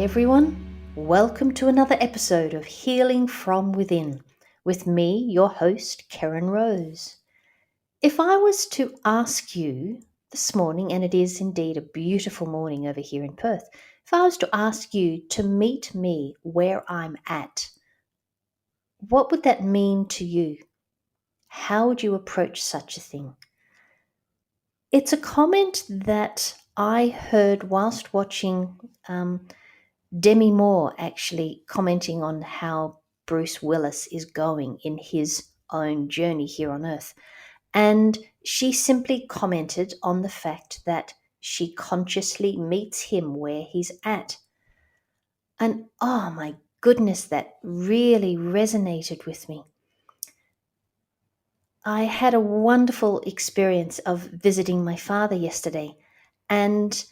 everyone. Welcome to another episode of Healing from Within with me, your host, Keryn Rose. If I was to ask you this morning, and it is indeed a beautiful morning over here in Perth, if I was to ask you to meet me where I'm at, what would that mean to you? How would you approach such a thing? It's a comment that I heard whilst watching Demi Moore actually commenting on how Bruce Willis is going in his own journey here on Earth. And she simply commented on the fact that she consciously meets him where he's at. And oh my goodness, that really resonated with me. I had a wonderful experience of visiting my father yesterday, and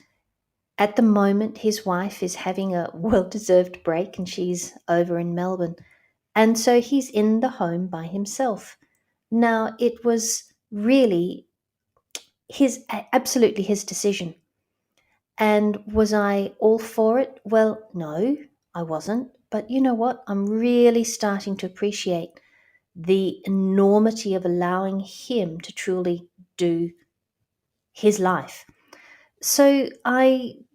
at the moment, his wife is having a well-deserved break and she's over in Melbourne. And so he's in the home by himself. Now, it was really absolutely his decision. And was I all for it? Well, no, I wasn't. But you know what? I'm really starting to appreciate the enormity of allowing him to truly do his life. So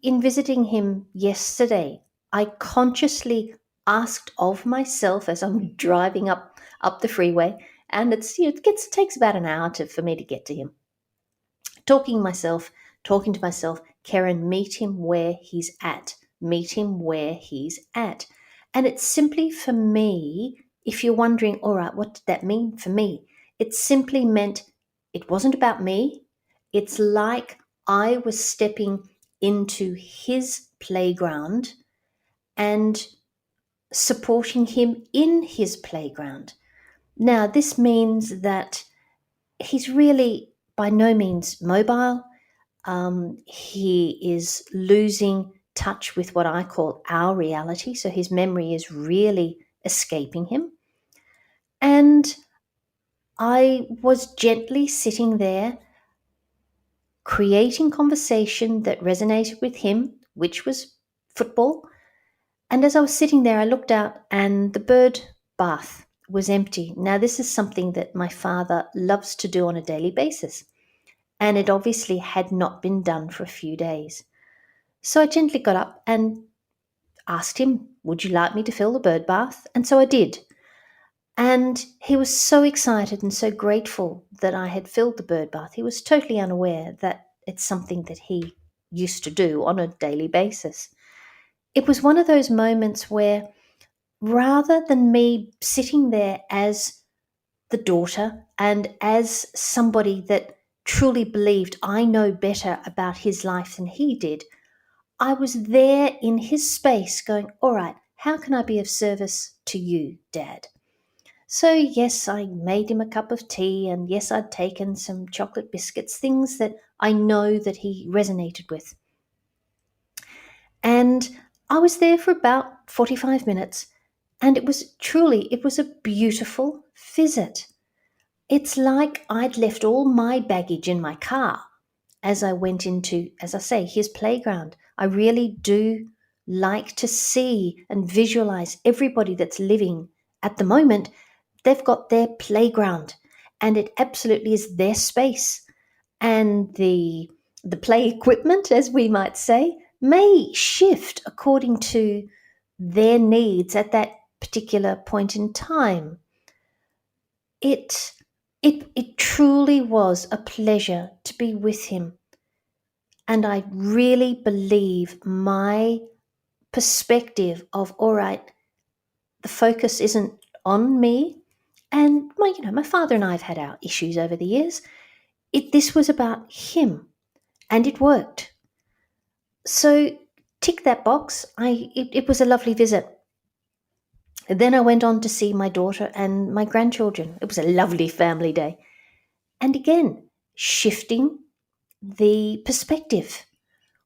in visiting him yesterday, I consciously asked of myself as I'm driving up the freeway, and it takes about an hour for me to get to him. Talking to myself, Keryn, meet him where he's at. Meet him where he's at. And it's simply for me, if you're wondering, all right, what did that mean for me? It simply meant it wasn't about me. It's like I was stepping into his playground and supporting him in his playground. Now, this means that he's really by no means mobile. He is losing touch with what I call our reality. So his memory is really escaping him. And I was gently sitting there, creating conversation that resonated with him, which was football. And as I was sitting there, I looked out and the bird bath was empty. Now, this is something that my father loves to do on a daily basis. And it obviously had not been done for a few days. So I gently got up and asked him, would you like me to fill the bird bath? And so I did. And he was so excited and so grateful that I had filled the bird bath. He was totally unaware that it's something that he used to do on a daily basis. It was one of those moments where rather than me sitting there as the daughter and as somebody that truly believed I know better about his life than he did, I was there in his space going, all right, how can I be of service to you, Dad? So yes, I made him a cup of tea, and yes, I'd taken some chocolate biscuits, things that I know that he resonated with. And I was there for about 45 minutes, and it was a beautiful visit. It's like I'd left all my baggage in my car as I went into, as I say, his playground. I really do like to see and visualize everybody that's living at the moment. They've got their playground and it absolutely is their space. And the play equipment, as we might say, may shift according to their needs at that particular point in time. It truly was a pleasure to be with him. And I really believe my perspective of, all right, the focus isn't on me. And my father and I have had our issues over the years. This was about him, and it worked. So tick that box. It was a lovely visit. Then I went on to see my daughter and my grandchildren. It was a lovely family day. And again, shifting the perspective.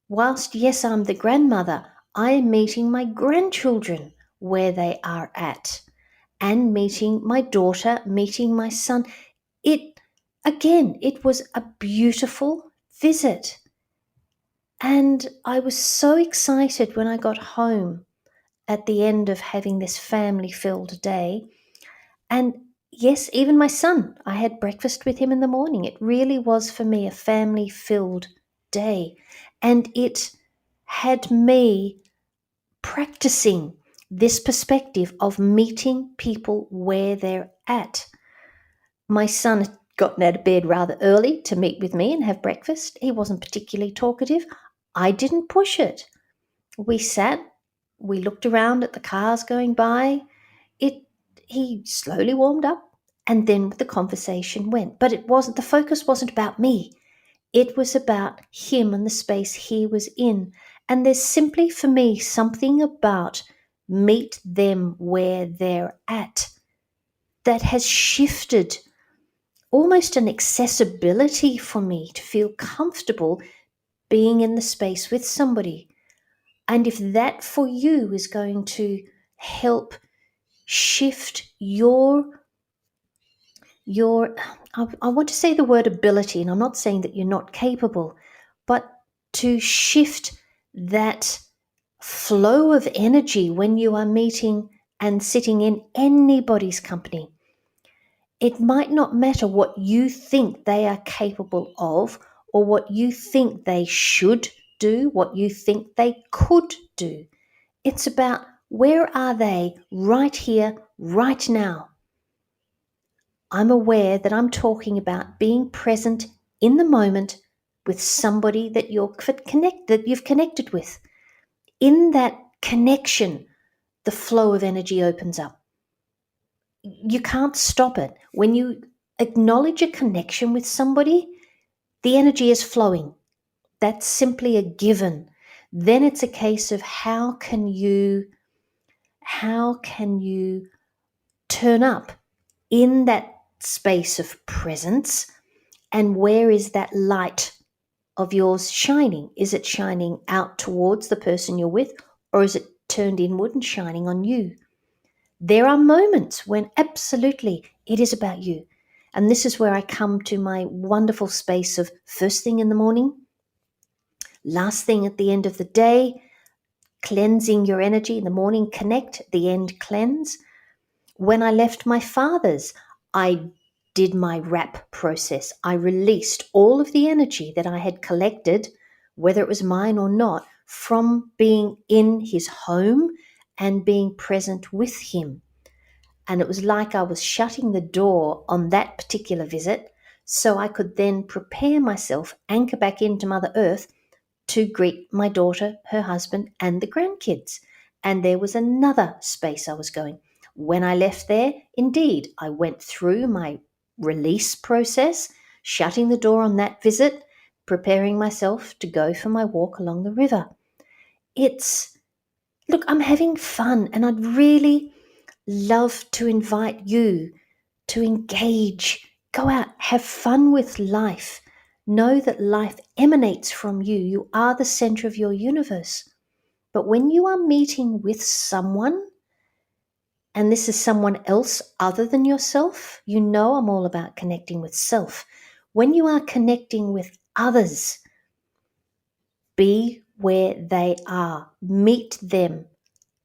Whilst, yes, I'm the grandmother, I am meeting my grandchildren where they are at and meeting my daughter, meeting my son. It was a beautiful visit. And I was so excited when I got home at the end of having this family-filled day. And yes, even my son, I had breakfast with him in the morning. It really was for me a family-filled day. And it had me practicing this perspective of meeting people where they're at. My son had gotten out of bed rather early to meet with me and have breakfast. He wasn't particularly talkative. I didn't push it. We sat, we looked around at the cars going by. He slowly warmed up, and then the conversation went. But the focus wasn't about me. It was about him and the space he was in. And there's simply for me something about meet them where they're at that has shifted almost an accessibility for me to feel comfortable being in the space with somebody. And if that for you is going to help shift your I want to say the word ability, and I'm not saying that you're not capable, but to shift that flow of energy when you are meeting and sitting in anybody's company. It might not matter what you think they are capable of or what you think they should do, what you think they could do. It's about where are they right here, right now. I'm aware that I'm talking about being present in the moment with somebody that you've connected with. In that connection, the flow of energy opens up. You can't stop it. When you acknowledge a connection with somebody, the energy is flowing. That's simply a given. Then it's a case of how can you turn up in that space of presence, and where is that light of yours shining? Is it shining out towards the person you're with, or is it turned inward and shining on you? There are moments when absolutely it is about you. And this is where I come to my wonderful space of first thing in the morning, last thing at the end of the day, cleansing your energy in the morning, connect, at the end, cleanse. When I left my father's, I did my wrap process. I released all of the energy that I had collected, whether it was mine or not, from being in his home and being present with him. And it was like I was shutting the door on that particular visit so I could then prepare myself, anchor back into Mother Earth to greet my daughter, her husband, and the grandkids. And there was another space I was going. When I left there, indeed, I went through my release process, shutting the door on that visit, preparing myself to go for my walk along the river. Look, I'm having fun, and I'd really love to invite you to engage, go out, have fun with life. Know that life emanates from you. You are the center of your universe. But when you are meeting with someone, and this is someone else other than yourself, you know I'm all about connecting with self. When you are connecting with others, be where they are. Meet them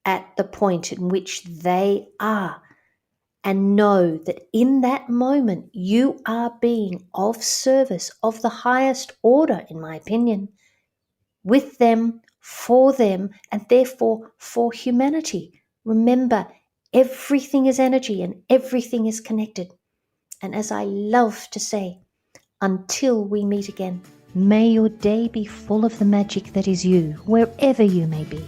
at the point in which they are. And know that in that moment, you are being of service of the highest order, in my opinion, with them, and therefore for humanity. Remember, everything is energy and everything is connected. And as I love to say, until we meet again, may your day be full of the magic that is you, wherever you may be.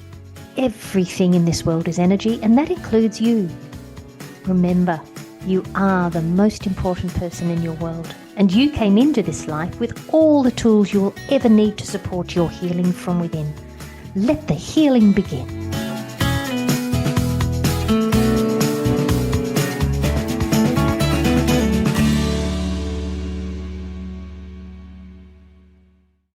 Everything in this world is energy, and that includes you. Remember, you are the most important person in your world, and you came into this life with all the tools you will ever need to support your healing from within. Let the healing begin.